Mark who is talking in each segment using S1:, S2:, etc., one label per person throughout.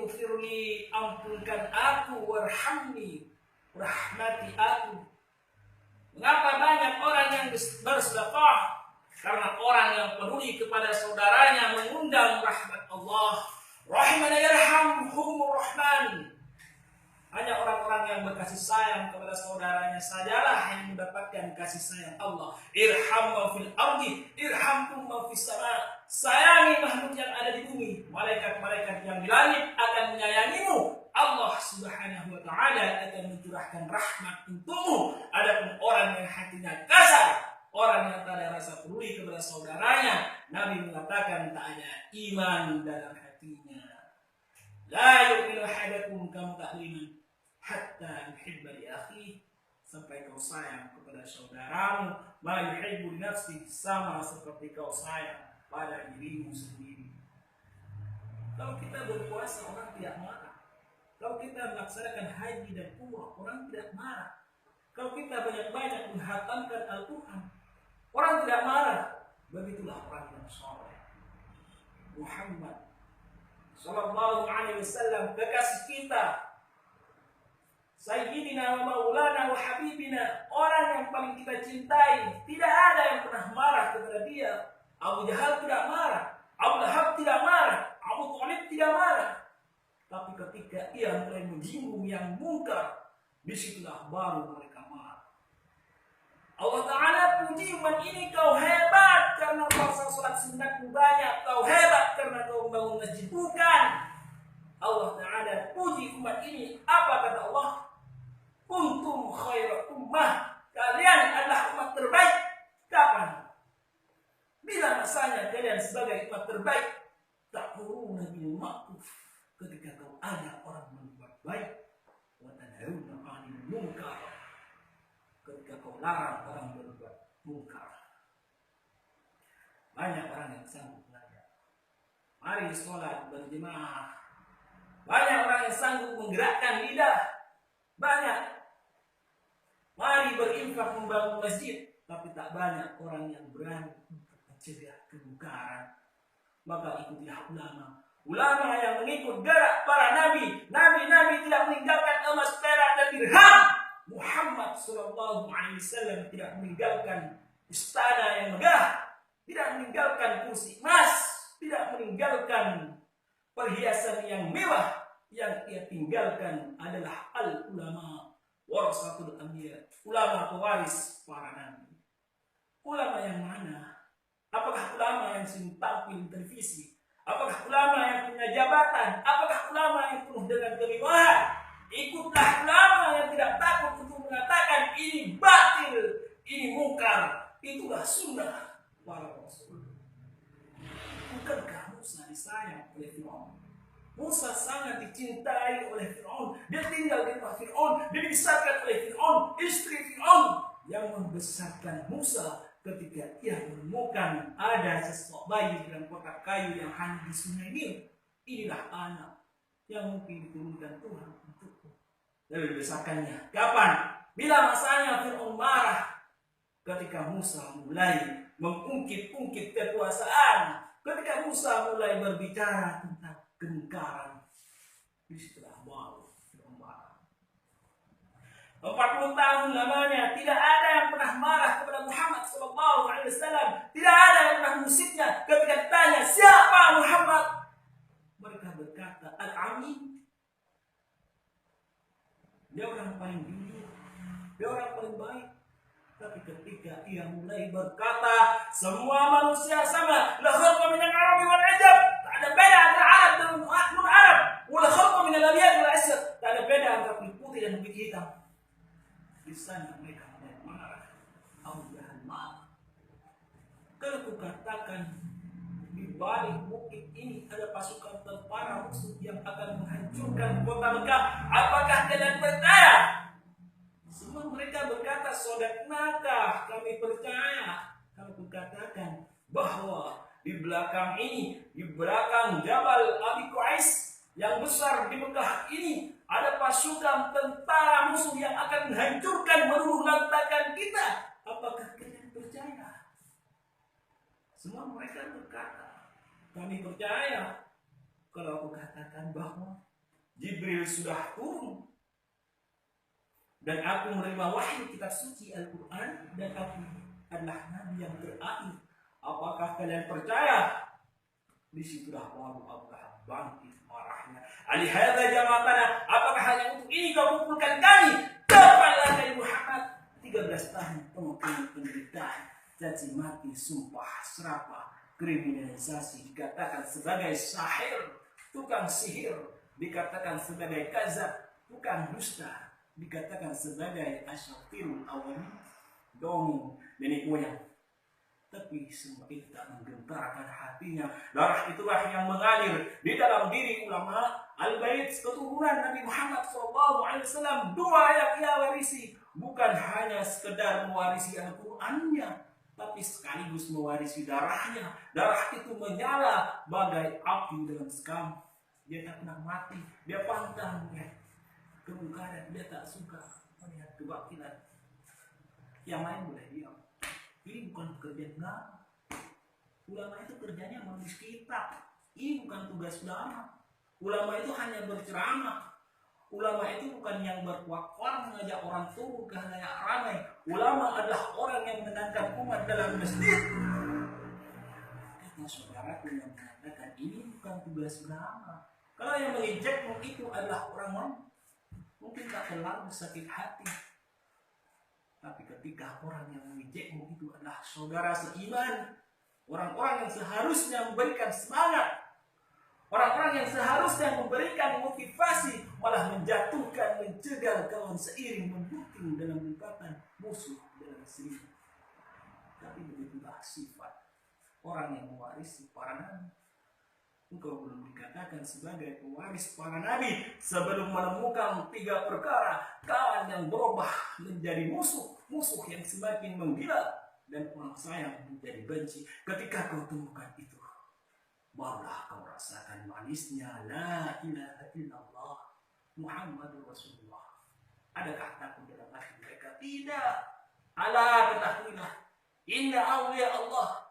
S1: ighfirli, ampunkan aku, warhamni, rahmati aku. Mengapa banyak orang yang bersedekah? Karena orang yang peduli kepada saudaranya mengundang rahmat Allah. Rahimana yarhamhumur rahman. Hanya orang-orang yang berkasih sayang kepada saudaranya sajalah yang mendapatkan kasih sayang Allah. Irham fil ardi, irhamkum fis sama. Sayangi makhluk yang ada di bumi. Malaikat-malaikat yang di langit akan menyayangimu. Allah Subhanahu wa taala akan mencurahkan rahmat untukmu. Adapun orang yang hatinya kasar, orang yang tak ada rasa peduli kepada saudaranya, Nabi mengatakan tak ada iman dalam hatinya. La yu'minu ahadakum, kamu tak beriman hatta yuhibba li akhihi, sampai kau sayang kepada saudaramu ma yuhibbu li nafsihi, sama seperti kau sayang pada dirimu sendiri. Kalau kita berpuasa orang tidak marah. Kalau kita melaksanakan haji dan umrah orang tidak marah. Kalau kita banyak-banyak menghatamkan Al-Quran orang tidak marah. Begitulah orang yang saleh. Muhammad sallallahu alaihi wasallam, kekasih kita, Sayyidina wa maulana wa habibina, orang yang paling kita cintai. Tidak ada yang pernah marah kepada dia. Abu Jahal tidak marah, Abu Lahab tidak marah, Abu Thalib tidak marah. Tapi ketika ia mulai menyinggung yang mungkar, disitulah baru mereka marah. Allah Ta'ala puji, umat ini kau hebat karena puasa sholat sunatmu banyak. Kau hebat karena kau membangun masjid. Bukan. Allah Ta'ala puji umat ini. Apa kata Allah? Kuntum khairat ummah. Kalian adalah umat terbaik. Kapan? Bila masanya kalian sebagai umat terbaik. Ta'muruna bil ma'ruf, ketika kau ajak orang berbuat baik. Wa tanhauna 'anil munkar, ketika kau larang orang berbuat mungkar. Banyak orang yang sanggup belajar. Mari sholat berjemaah. Banyak orang yang sanggup menggerakkan lidah. Banyak. Mari berinfak membangun masjid. Tapi tak banyak orang yang berani untuk mencegah kemungkaran. Maka ikutilah ulama. Ulama yang mengikut gerak para nabi. Nabi-nabi tidak meninggalkan emas, perak dan dirham. Muhammad sallallahu alaihi wasallam tidak meninggalkan istana yang megah, tidak meninggalkan kursi emas, tidak meninggalkan perhiasan yang mewah. Yang ia tinggalkan adalah al-ulama warasatul anbiya, ulama pewaris para nabi. Ulama yang mana? Apakah ulama yang sering tampil di televisi? Apakah ulama yang punya jabatan? Apakah ulama yang penuh dengan kemewahan? Ikutlah ulama yang tidak takut untuk mengatakan ini batil, ini mungkar. Itulah sunnah para rasul. Bukankah Musa disayang oleh Fir'aun? Musa sangat dicintai oleh Fir'aun. Dia tinggal di rumah Fir'aun, dia dibesarkan oleh Fir'aun. Istri Fir'aun yang membesarkan Musa ketika ia menemukan ada sosok bayi dalam kotak kayu yang hanya di sungai Nil. Inilah anak yang mungkin diturunkan Tuhan untukku. Lalu dibesarkannya. Kapan? Bila masanya Fir'aun marah. Ketika Musa mulai mengungkit-ungkit kekuasaan. Ketika Musa mulai berbicara tentang kemungkaran. Disitulah baru Fir'aun marah. 40 tahun lamanya tidak ada yang pernah marah kepada Muhammad SAW. Tidak ada yang pernah musiknya ketika ditanya siapa Muhammad. Mereka berkata Al-Amin. Dia orang paling jujur, dia orang paling baik. Tapi ketika ia mulai berkata semua manusia sama, la khalqa minal arabi wal ajab, tak ada beda antara Arab dan non-Arab, wala khalqa minal abyad wal asad, tak ada beda antara kulit putih dan kulit hitam. Di sana mereka marah. Abu Jahal marah. Kalau ku katakan di balik bukit ini ada pasukan tentara musuh yang akan menghancurkan kota Mekah, apakah kalian percaya? Semua mereka berkata, sodaknaka, kami percaya. Kalau ku katakan bahwa di belakang ini, di belakang Jabal Abi Qais yang besar di Mekah ini, ada pasukan tentara musuh yang akan menghancurkan, meluluh lantakan kita. Apakah kalian percaya? Semua mereka berkata, kami percaya. Kalau aku katakan bahwa Jibril sudah turun. Dan aku menerima wahyu kitab suci Al-Quran. Dan aku adalah Nabi yang terakhir. Apakah kalian percaya? Disitulah baru Abraham bangkit marahnya. Alihada jama'atana, apakah hanya untuk ini kau kumpulkan kami? Kepala Nabi Muhammad 13 tahun penuh penderitaan, caci maki, sumpah, serapah, kriminalisasi, dikatakan sebagai sahir, tukang sihir, dikatakan sebagai kazab, tukang dusta, dikatakan sebagai asyafirul awali, dongeng nenek moyang. Tapi semua itu tak menggentarkan hatinya. Darah itulah yang mengalir di dalam diri ulama al-bait keturunan Nabi Muhammad SAW. Dua yang ia warisi, bukan hanya sekedar mewarisi Al-Qurannya, tapi sekaligus mewarisi darahnya. Darah itu menyala bagai api dalam sekam. Dia tak pernah mati. Dia pantang melihat kemungkaran. Dia tak suka melihat kebatilan. Yang lain boleh diam. Ini bukan pekerjaan ulama. Ulama itu kerjanya menulis kitab. Ini bukan tugas ulama. Ulama itu hanya berceramah. Ulama itu bukan yang berkuak-kuak mengajak orang turun ke halayak ramai. Ulama adalah orang yang menenangkan umat dalam masjid. Kata saudaraku yang mengatakan ini bukan tugas ulama. Kalau yang mengejekmu itu adalah orang lain, mungkin tak terlalu sakit hati. Tapi ketika orang yang mengejekmu itu adalah saudara seiman, orang-orang yang seharusnya memberikan semangat, orang-orang yang seharusnya memberikan motivasi, malah menjatuhkan, mencegal kawan seiring, mendukung dalam ungkapan musuh dalam sendiri. Tapi begitulah sifat orang yang mewarisi para nabi. Engkau belum dikatakan sebagai pewaris para nabi sebelum menemukan 3 perkara. Kawan yang berubah menjadi musuh, musuh yang semakin menggila, dan orang sayang menjadi benci. Ketika kau temukan itu, barulah kau rasakan manisnya la ilaha illallah Muhammadur Rasulullah. Adakah takut dalam hati mereka? Tidak. Ala ketahuilah, inna awliya Allah,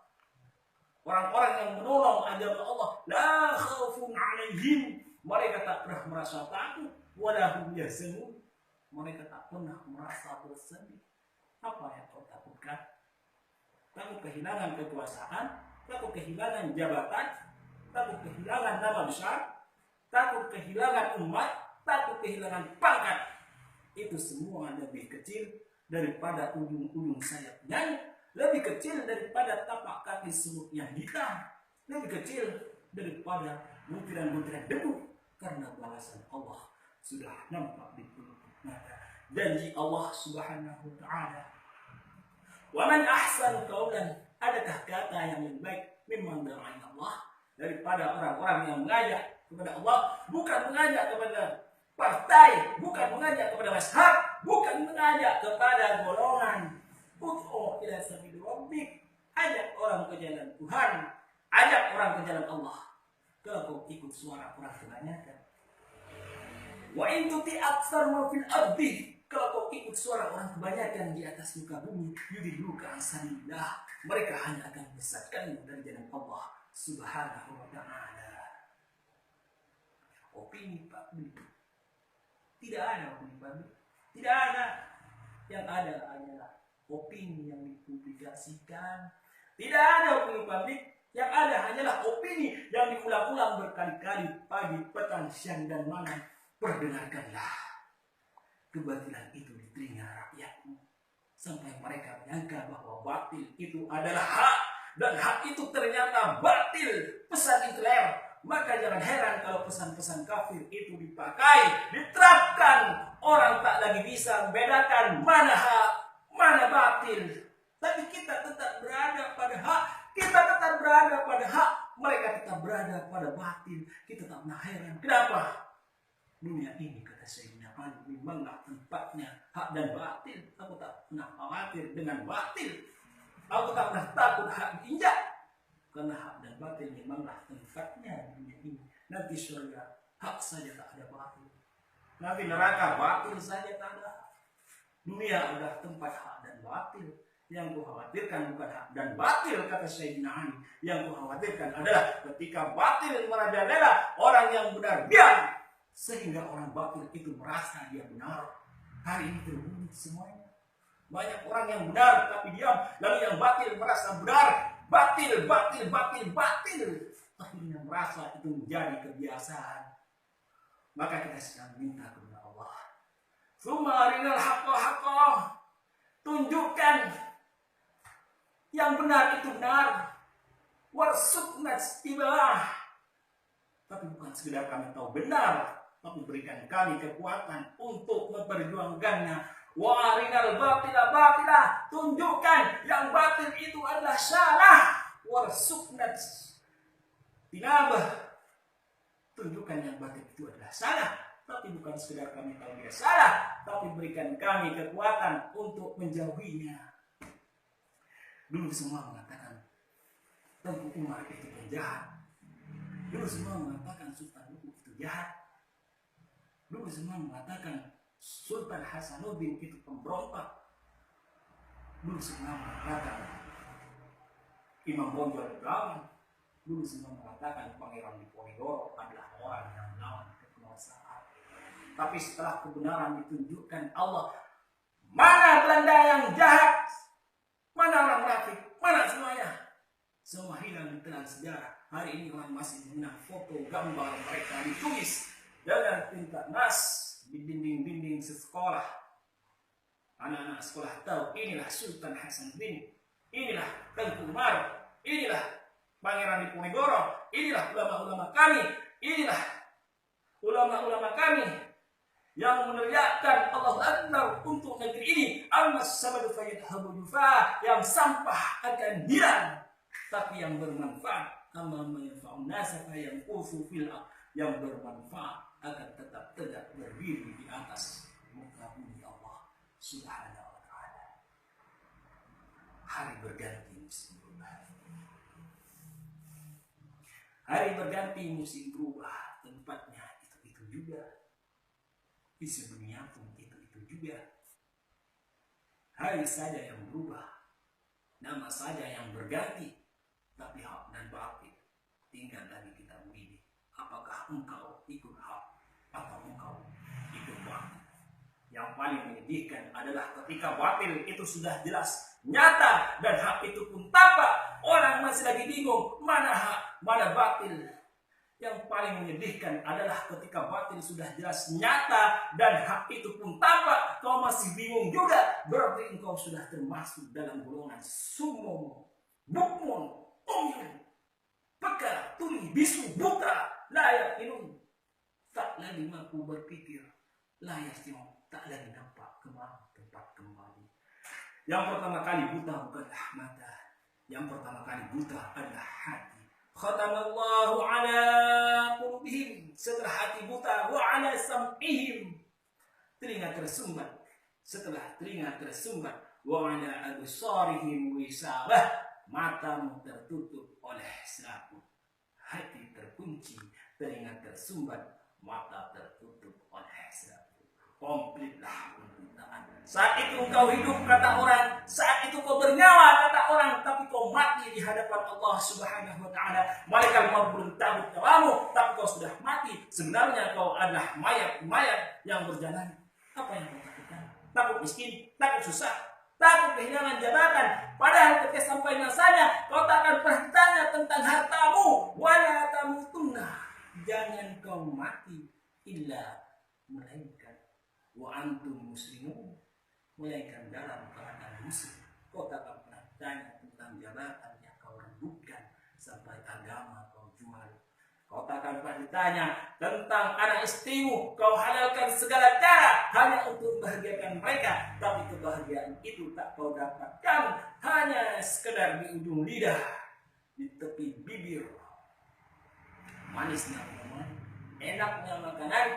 S1: orang-orang yang menolong agama Allah, la khaufun alaihim, mereka tak pernah merasa takut, wala hum yahzanun, mereka tak pernah merasa bersedih. Apa yang kau takutkan? Takut kehilangan kekuasaan, takut kehilangan jabatan, takut kehilangan nama besar, takut kehilangan umat, takut kehilangan pangkat. Itu semua lebih kecil daripada ujung-ujung sayap nyamuk, lebih kecil daripada tapak kaki semut yang hitam, lebih kecil daripada butiran-butiran debu, karena balasan Allah sudah nampak di pelupuk mata. Janji Allah Subhanahu wa Ta'ala, wa man ahsanu qawlan, adakah kata yang lebih baik mimman da'a Allah, daripada orang-orang yang mengajak kepada Allah, bukan mengajak kepada partai, bukan mengajak kepada mazhab, bukan mengajak kepada golongan. Ud'u ila sabili rabbik, ajak orang ke jalan Tuhan, ajak orang ke jalan Allah. Kalau kau ikut suara orang kebanyakan, wa in tuti aktsar ma fil ardi, kalau kau ikut suara orang kebanyakan di atas muka bumi, yudilluka an sabilillah, mereka hanya akan menyesatkanmu dari jalan Allah Subhanahu wa Ta'ala. Opini publik, tidak ada opini publik, tidak ada. Yang ada hanyalah opini yang dipublikasikan. Tidak ada opini publik, yang ada hanyalah opini yang diulang-ulang berkali-kali, pagi, petang, siang, dan malam. Perdengarkanlah kebatilan itu di telinga rakyatmu, sampai mereka menyangka bahwa batil itu adalah hak, dan hak itu ternyata batil, pesan Hitler. Maka jangan heran kalau pesan-pesan kafir itu dipakai, diterapkan. Orang tak lagi bisa membedakan mana hak, mana batil. Tapi kita tetap berada pada hak, kita tetap berada pada hak, mereka tetap berada pada batil. Kita tak pernah heran. Kenapa? Dunia ini, kata Sayyidina Ali, memanglah tempatnya hak dan batil. Aku tak pernah khawatir dengan batil. Aku tak pernah takut hak diinjak. Karena hak dan batil memanglah tempatnya di dunia ini. Nanti surga hak saja tak ada batil. Nanti neraka batil saja tak ada. Dunia adalah tempat hak dan batil. Yang kukhawatirkan bukan hak dan batil, kata Sayyidina Ali. Yang kukhawatirkan adalah ketika batil merajalela, orang yang benar diam, sehingga orang batil itu merasa dia benar. Hari ini terbukti semuanya. Banyak orang yang benar tapi diam, lalu yang batil merasa benar. Batil. Akhirnya merasa itu menjadi kebiasaan. Maka kita sedang minta kepada Allah. Tsumma arinal haqqa. Tunjukkan yang benar itu benar. Warzuqna istibah. Tapi bukan sekedar kami tahu benar, tapi berikan kami kekuatan untuk memperjuangkannya. Wa arinal batila. Tunjukkan yang batil itu adalah salah. Warzuqna istibah. Tunjukkan yang batil itu adalah salah, tapi bukan sekedar kami tahu dia salah, tapi berikan kami kekuatan untuk menjauhinya. Dulu semua mengatakan Tengku Umar itu penjahat. Dulu semua mengatakan Sultan Hulu itu jahat. Dulu semua mengatakan Sultan Hasanuddin itu pemberontak. Dulu semua mengatakan Imam Bonjol Brawan. Dulu semua mengatakan Pangeran Diponegoro adalah orang yang melawan kekuasaan. Tapi setelah kebenaran ditunjukkan Allah, mana Belanda yang jahat, mana orang munafik, mana semuanya, semua hilang di tengah sejarah. Hari ini orang masih mengenang foto gambar mereka ditulis dengan tinta emas di dinding-dinding sekolah. Anak-anak sekolah tahu inilah Sultan Hasanuddin, inilah Tengku Umar, inilah Pangeran Diponegoro, inilah ulama-ulama kami, inilah ulama-ulama kami yang meneriakkan Allahu Akbar untuk negeri ini. As-sabadu fayadhabu dufa, yang sampah akan hilang, tapi yang bermanfaat amma yanfa'un nasa fayanqusu fil ardh, yang bermanfaat akan tetap tegak berdiri di atas muka bumi Allah Subhanahu wa ta'ala. Hari berganti musim berubah. Hari berganti musim berubah, tempatnya itu juga. Isi dunia pun itu juga. Hari saja yang berubah, nama saja yang berganti, tapi hak dan batil tinggal lagi kita memilih. Apakah engkau ikut hak atau engkau ikut batil? Yang paling menyedihkan adalah ketika batil itu sudah jelas nyata dan hak itu pun tampak, orang masih lagi bingung mana hak, mana batil. Yang paling menyedihkan adalah ketika batil sudah jelas nyata dan hak itu pun tampak, kau masih bingung juga. Berarti engkau sudah termasuk dalam golongan sumo, bukmun, umyun, peka, tuli, bisu, buta, layak minum. Tak lagi mampu berpikir, layak simak, tak lagi nampak tempat kembali. Yang pertama kali buta bukanlah mata, yang pertama kali buta adalah hati. Khatamallahu ala qulubihim, setelah hati buta, wa ala sam'ihim, telinga tersumbat, setelah telinga tersumbat, wa ala absarihim wisabah, matamu tertutup oleh selaput, hati terkunci, telinga tersumbat, mata tertutup oleh selaput. Komplitlah penderitaan. Saat itu engkau hidup kata orang, saat itu kau bernyawa kata orang, tapi kau mati di hadapan Allah Subhanahu wa ta'ala. Malaikat maut belum tahu nyawamu, tapi kau sudah mati. Sebenarnya kau adalah mayat yang berjalan. Apa yang kau takutkan? Takut miskin, takut susah, takut kehilangan jabatan. Padahal ketika sampai masanya, kau tak akan pernah ditanya tentang hartamu. Wala tamutunna, jangan kau mati illa melainkan wa antum muslimun, melainkan dalam keadaan muslim. Kau tak akan pernah tanya tentang jabatan yang kau rebutkan sampai agama kau jual. Kau tak akan pernah ditanya tentang anak istrimu, kau halalkan segala cara hanya untuk membahagiakan mereka, tapi kebahagiaan itu tak kau dapatkan hanya sekedar di ujung lidah, di tepi bibir. Manisnya minuman, enaknya makanan,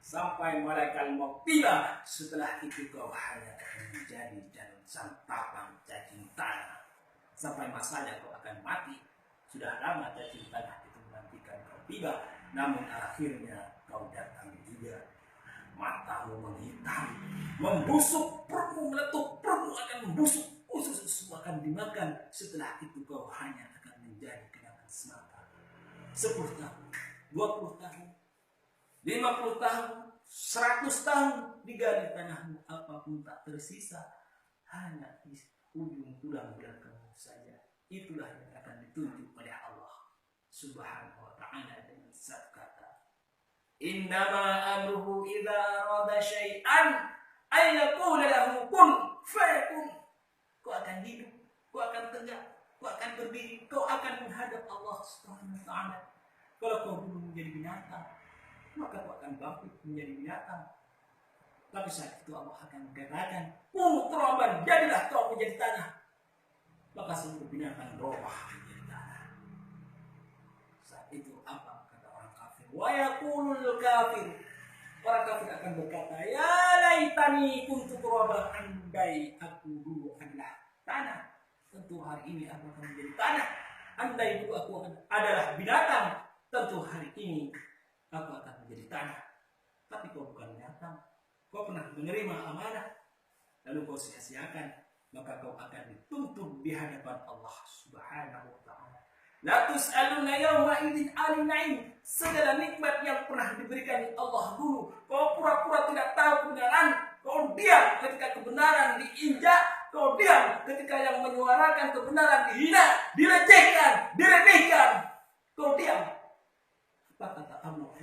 S1: sampai malaikat maut tiba. Setelah itu kau hanya akan menjadi santapan cacing tanah. Sampai masanya kau akan mati. Sudah lama cacing tanah itu menantikan kau tiba, namun akhirnya kau datang juga. Matamu menghitam, membusuk, perutmu meletup, perutmu akan membusuk, usus akan dimakan. Setelah itu kau hanya akan menjadi kenangan semata. 10 tahun, 20 tahun, 50 tahun, 100 tahun digali tanahmu, apapun tak tersisa, hanya di ujung tulang belakangmu saja. Itulah yang akan ditunjuk oleh Allah Subhanahu wa ta'ala dengan satu kata, innama amruhu idza arada syai'an ay yaqula lahu kun fayakun. Kau akan hidup, kau akan tegak, kau akan berdiri, kau akan menghadap Allah Subhanahu wa ta'ala. Kalau kau dulu menjadi binatang, maka kau akan bangkit menjadi binatang. Tapi saat itu Allah akan mengatakan, kunu turaban, jadilah kau menjadi tanah. Maka seluruh binatang berubah menjadi tanah. Saat itu apa kata orang kafir? Wa yaqulul kafir. Orang kafir akan berkata, ya laitani kuntu turaban, andai aku dulu adalah tanah. Tentu hari ini aku akan menjadi tanah. Andai dulu aku adalah binatang, tentu hari ini aku akan menjadi tanah. Tapi kau bukan binatang. Kau pernah menerima amanah, lalu kau sia-siakan, maka kau akan dituntut di hadapan Allah Subhanahu wa ta'ala. La tus'aluna yawma idzin 'anil na'im. Segala nikmat yang pernah diberikan Allah dulu, kau pura-pura tidak tahu kebenaran, kau diam ketika kebenaran diinjak, kau diam ketika yang menyuarakan kebenaran dihina, dilecehkan, diremehkan. Kau diam. Apa kata Allah?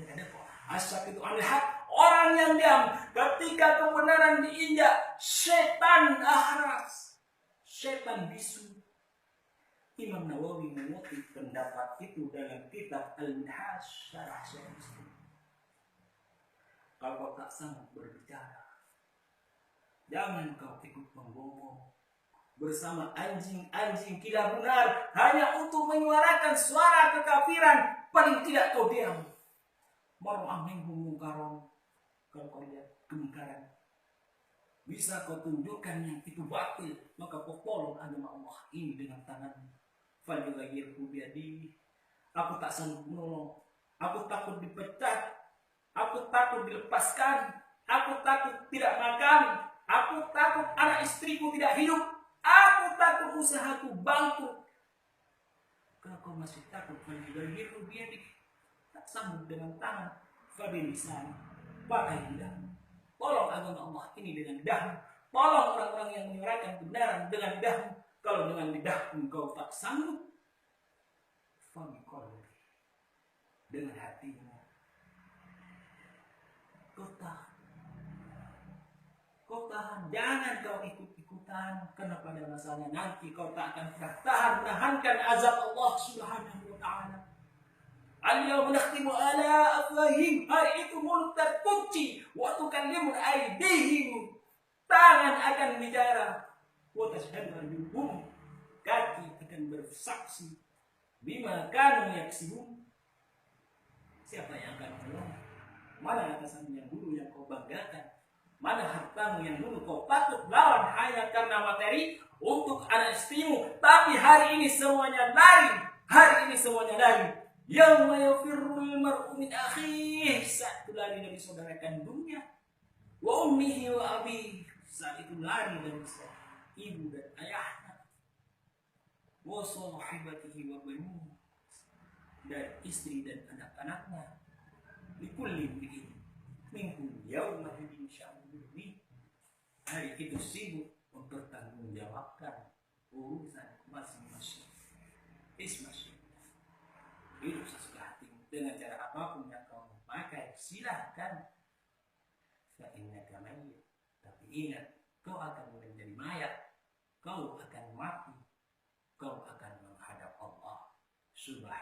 S1: Asyak itu anil haq. Orang yang diam ketika kebenaran diinjak, setan ahras, setan bisu. Imam Nawawi mengutip pendapat itu dalam kitab Al-Minhaj Syarah Sahih Muslim. Kalau kau tak sanggup berbicara, jangan kau ikut menggonggong bersama anjing-anjing kila benar hanya untuk menyuarakan suara kekafiran. Paling tidak kau diam. Mar'am minhum munkaron. Kalau kau lihat kemungkaran, bisa kau tunjukkan yang itu batil, maka kau tolong agama Allah ini dengan tanganmu. Falyughayyirhu biyadihi. Aku tak sanggup menolong. Aku takut dipecat. Aku takut dilepaskan. Aku takut tidak makan. Aku takut anak istriku tidak hidup. Aku takut usahaku bangkrut. Kalau kau masih takut, falyughayyirhu biyadihi, tak sanggup dengan tangan, fabilisan, pakai lidahmu. Tolong agama Allah ini dengan lidahmu. Tolong orang-orang yang menyuarakan kebenaran dengan lidahmu. Kalau dengan lidahmu kau tak sanggup, famiqalbi, dengan hatimu kau tahan. Kau tahan, jangan kau ikut-ikutan, karena pada masanya nanti kau tak akan pernah tahan menahankan azab Allah Subhanahu wa ta'ala. Al-yawma nakhtimu ala afwahihim. Hari itu mulut terkunci. Wa tukallimuna aydihim. Tangan akan bicara. Wa tashhadu arjuluhum. Kaki akan bersaksi. Bima kanu yaksibun. Siapa yang akan menolong? Mana atasanmu yang dulu yang kau banggakan? Mana hartamu yang dulu kau takut lawan hanya karena materi untuk anak istrimu? Tapi hari ini semuanya lari. Hari ini semuanya lari. Yauma yafirrul mar'u min akhihi. Saat itu lari dari saudara kandungnya, wa ummihi wa abihi. Saat itu lari dari ibu dan ayahnya, wa sahibatihi wa banihi, dari istri dan anak-anaknya. Likulli imri'in minhum yawma idzin sya'nun yughnihi. Hari itu sibuk mempertanggungjawabkan urusan masing-masing. Ismasih. Hidup sesuka hatimu dengan cara apapun yang kau pakai, silahkan. Fa'innaka mayyit. Tapi ingat, kau akan menjadi mayat. Kau akan mati. Kau akan menghadap Allah Subhanahu